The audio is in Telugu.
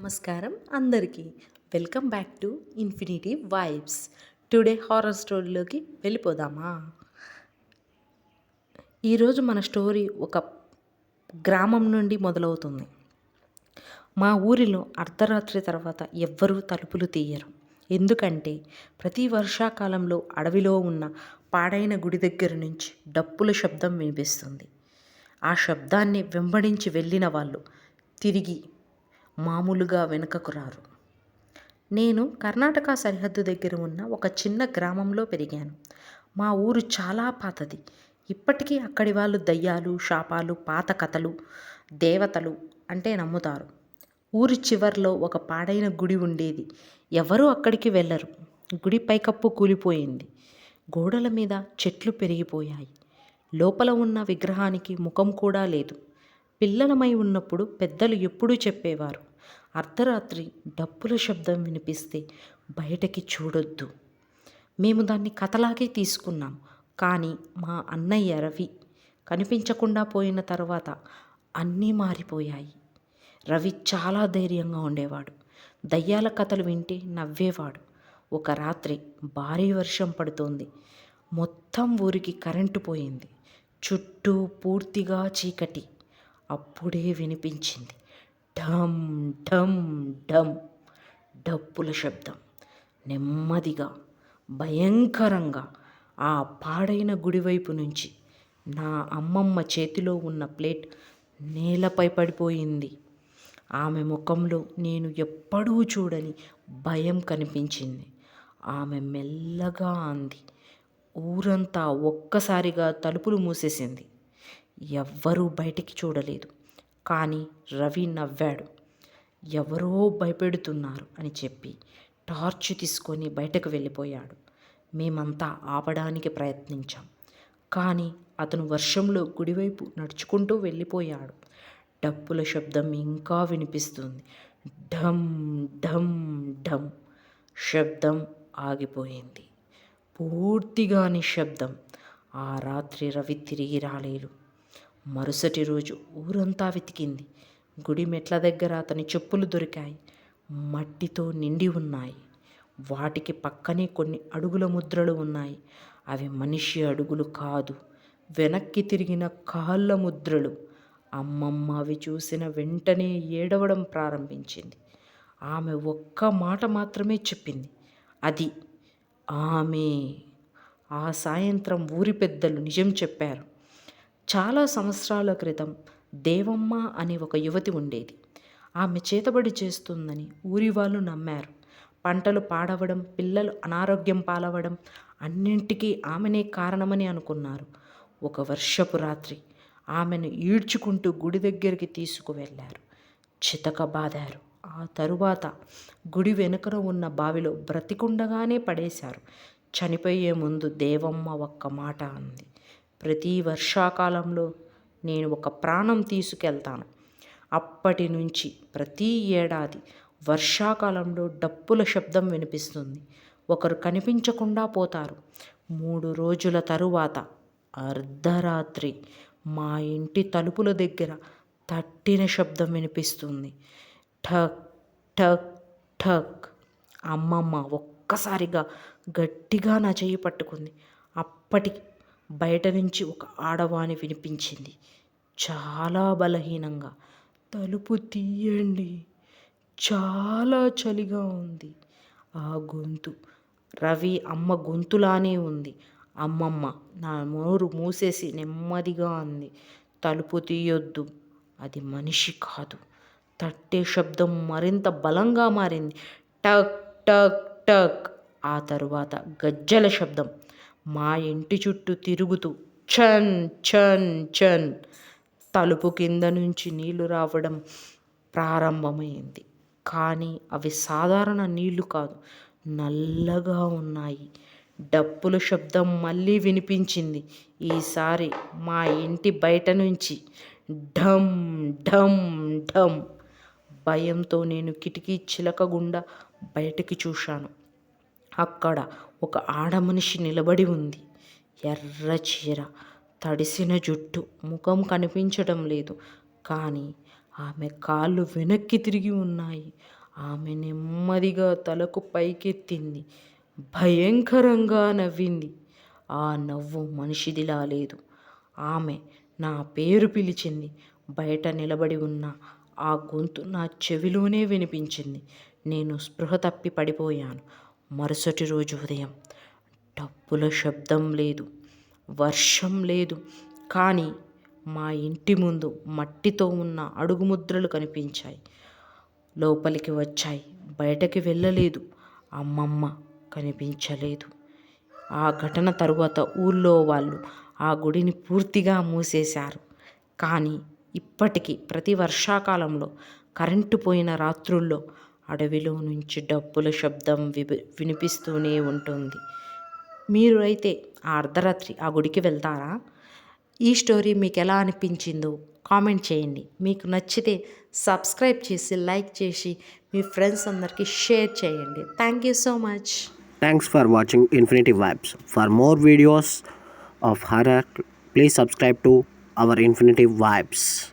నమస్కారం అందరికీ. Welcome back to infinity vibes. Today horror స్టోరీలోకి వెళ్ళిపోదామా? ఈరోజు మన స్టోరీ ఒక గ్రామం నుండి మొదలవుతుంది. మా ఊరిలో అర్ధరాత్రి తర్వాత ఎవ్వరూ తలుపులు తీయరు. ఎందుకంటే ప్రతి వర్షాకాలంలో అడవిలో ఉన్న పాడైన గుడి దగ్గర నుంచి డప్పుల శబ్దం వినిపిస్తుంది. ఆ శబ్దాన్ని వెంబడించి వెళ్ళిన వాళ్ళు తిరిగి మామూలుగా వెనుకకు రారు. నేను కర్ణాటక సరిహద్దు దగ్గర ఉన్న ఒక చిన్న గ్రామంలో పెరిగాను. మా ఊరు చాలా పాతది. ఇప్పటికీ అక్కడి వాళ్ళు దయ్యాలు, శాపాలు, పాత కథలు, దేవతలు అంటే నమ్ముతారు. ఊరి చివర్లో ఒక పాడైన గుడి ఉండేది. ఎవరూ అక్కడికి వెళ్ళరు. గుడి పైకప్పు కూలిపోయింది. గోడల మీద చెట్లు పెరిగిపోయాయి. లోపల ఉన్న విగ్రహానికి ముఖం కూడా లేదు. పిల్లలమై ఉన్నప్పుడు పెద్దలు ఎప్పుడూ చెప్పేవారు, అర్ధరాత్రి డప్పుల శబ్దం వినిపిస్తే బయటకి చూడొద్దు. మేము దాన్ని కథలాగే తీసుకున్నాం. కానీ మా అన్నయ్య రవి కనిపించకుండా పోయిన తర్వాత అన్నీ మారిపోయాయి. రవి చాలా ధైర్యంగా ఉండేవాడు. దయ్యాల కథలు వింటే నవ్వేవాడు. ఒక రాత్రి భారీ వర్షం పడుతోంది. మొత్తం ఊరికి కరెంటు పోయింది. చుట్టూ పూర్తిగా చీకటి. అప్పుడే వినిపించింది ఢమ్ ఢమ్ ఢమ్ డప్పుల శబ్దం. నెమ్మదిగా, భయంకరంగా ఆ పాడైన గుడివైపు నుంచి నా అమ్మమ్మ చేతిలో ఉన్న ప్లేట్ నేలపై పడిపోయింది. ఆమె ముఖంలో నేను ఎప్పుడూ చూడని భయం కనిపించింది. ఆమె మెల్లగా అంది, ఊరంతా ఒక్కసారిగా తలుపులు మూసేసింది. ఎవ్వరూ బయటికి చూడలేదు. కానీ రవి నవ్వాడు. ఎవరో భయపెడుతున్నారు అని చెప్పి టార్చ్ తీసుకొని బయటకు వెళ్ళిపోయాడు. మేమంతా ఆపడానికి ప్రయత్నించాం. కానీ అతను వర్షంలో గుడివైపు నడుచుకుంటూ వెళ్ళిపోయాడు. డప్పుల శబ్దం ఇంకా వినిపిస్తుంది. ఢమ్ ఢమ్ ఢమ్. శబ్దం ఆగిపోయింది. పూర్తిగా నిశ్శబ్దం. ఆ రాత్రి రవి తిరిగి రాలేదు. మరుసటి రోజు ఊరంతా వెతికింది. గుడి మెట్ల దగ్గర అతని చెప్పులు దొరికాయి. మట్టితో నిండి ఉన్నాయి. వాటికి పక్కనే కొన్ని అడుగుల ముద్రలు ఉన్నాయి. అవి మనిషి అడుగులు కాదు, వెనక్కి తిరిగిన కాళ్ళ ముద్రలు. అమ్మమ్మ అవి చూసిన వెంటనే ఏడవడం ప్రారంభించింది. ఆమె ఒక్క మాట మాత్రమే చెప్పింది, అది ఆమె. ఆ సాయంత్రం ఊరి పెద్దలు నిజం చెప్పారు. చాలా సంవత్సరాల క్రితం దేవమ్మ అనే ఒక యువతి ఉండేది. ఆమె చేతబడి చేస్తుందని ఊరి వాళ్ళు నమ్మారు. పంటలు పాడవడం, పిల్లలు అనారోగ్యం పాలవడం అన్నింటికీ ఆమెనే కారణమని అనుకున్నారు. ఒక వర్షపు రాత్రి ఆమెను ఈడ్చుకుంటూ గుడి దగ్గరికి తీసుకువెళ్ళారు. చితకబాదారు. ఆ తరువాత గుడి వెనుకన ఉన్న బావిలో బ్రతికుండగానే పడేశారు. చనిపోయే ముందు దేవమ్మ ఒక్క మాట అంది, ప్రతి వర్షాకాలంలో నేను ఒక ప్రాణం తీసుకెళ్తాను. అప్పటి నుంచి ప్రతి ఏడాది వర్షాకాలంలో డప్పుల శబ్దం వినిపిస్తుంది. ఒకరు కనిపించకుండా పోతారు. 3 రోజుల తరువాత అర్ధరాత్రి మా ఇంటి తలుపుల దగ్గర తట్టిన శబ్దం వినిపిస్తుంది. ఠక్ ఠక్ ఠక్. అమ్మమ్మ ఒక్కసారిగా గట్టిగా నా చెయ్యి పట్టుకుంది. అప్పటికి బయట నుంచి ఒక ఆడవాణి వినిపించింది, చాలా బలహీనంగా, తలుపు తీయండి, చాలా చలిగా ఉంది. ఆ గొంతు రవి అమ్మ గొంతులానే ఉంది. అమ్మమ్మ నా నోరు మూసేసి నెమ్మదిగా అంది, తలుపు తీయొద్దు, అది మనిషి కాదు. తట్టే శబ్దం మరింత బలంగా మారింది. టక్ టక్ టక్. ఆ తరువాత గజ్జల శబ్దం. మా ఇంటి చుట్టూ తిరుగుతూ చన్ చన్ చన్. తలుపు కింద నుంచి నీళ్లు రావడం ప్రారంభమైంది. కానీ అవి సాధారణ నీళ్లు కాదు, నల్లగా ఉన్నాయి. డప్పుల శబ్దం మళ్ళీ వినిపించింది. ఈసారి మా ఇంటి బయట నుంచి ఢమ్ ఢమ్ ఢమ్. భయంతో నేను కిటికీ చిలక గుండా బయటికి చూశాను. అక్కడ ఒక ఆడమనిషి నిలబడి ఉంది. ఎర్ర చీర, తడిసిన జుట్టు, ముఖం కనిపించడం లేదు. కానీ ఆమె కాళ్ళు వెనక్కి తిరిగి ఉన్నాయి. ఆమె నెమ్మదిగా తలకు పైకెత్తింది. భయంకరంగా నవ్వింది. ఆ నవ్వు మనిషిదిలా లేదు. ఆమె నా పేరు పిలిచింది. బయట నిలబడి ఉన్న ఆ గొంతు నా చెవిలోనే వినిపించింది. నేను స్పృహ తప్పి పడిపోయాను. మరుసటి రోజు ఉదయం డప్పుల శబ్దం లేదు, వర్షం లేదు. కానీ మా ఇంటి ముందు మట్టితో ఉన్న అడుగుముద్రలు కనిపించాయి. లోపలికి వచ్చాయి, బయటకి వెళ్ళలేదు. అమ్మమ్మ కనిపించలేదు. ఆ ఘటన తరువాత ఊళ్ళో వాళ్ళు ఆ గుడిని పూర్తిగా మూసేశారు. కానీ ఇప్పటికీ ప్రతి వర్షాకాలంలో కరెంటు పోయిన రాత్రుల్లో అడవిలో నుంచి డప్పుల శబ్దం వినిపిస్తూనే ఉంటుంది. మీరు అయితే ఆ అర్ధరాత్రి ఆ గుడికి వెళ్తారా? ఈ స్టోరీ మీకు ఎలా అనిపించిందో కామెంట్ చేయండి. మీకు నచ్చితే సబ్స్క్రైబ్ చేసి లైక్ చేసి మీ ఫ్రెండ్స్ అందరికీ షేర్ చేయండి. Thank you so much. Thanks for watching Infinity Vibes. For more videos of horror, please subscribe to our Infinity Vibes.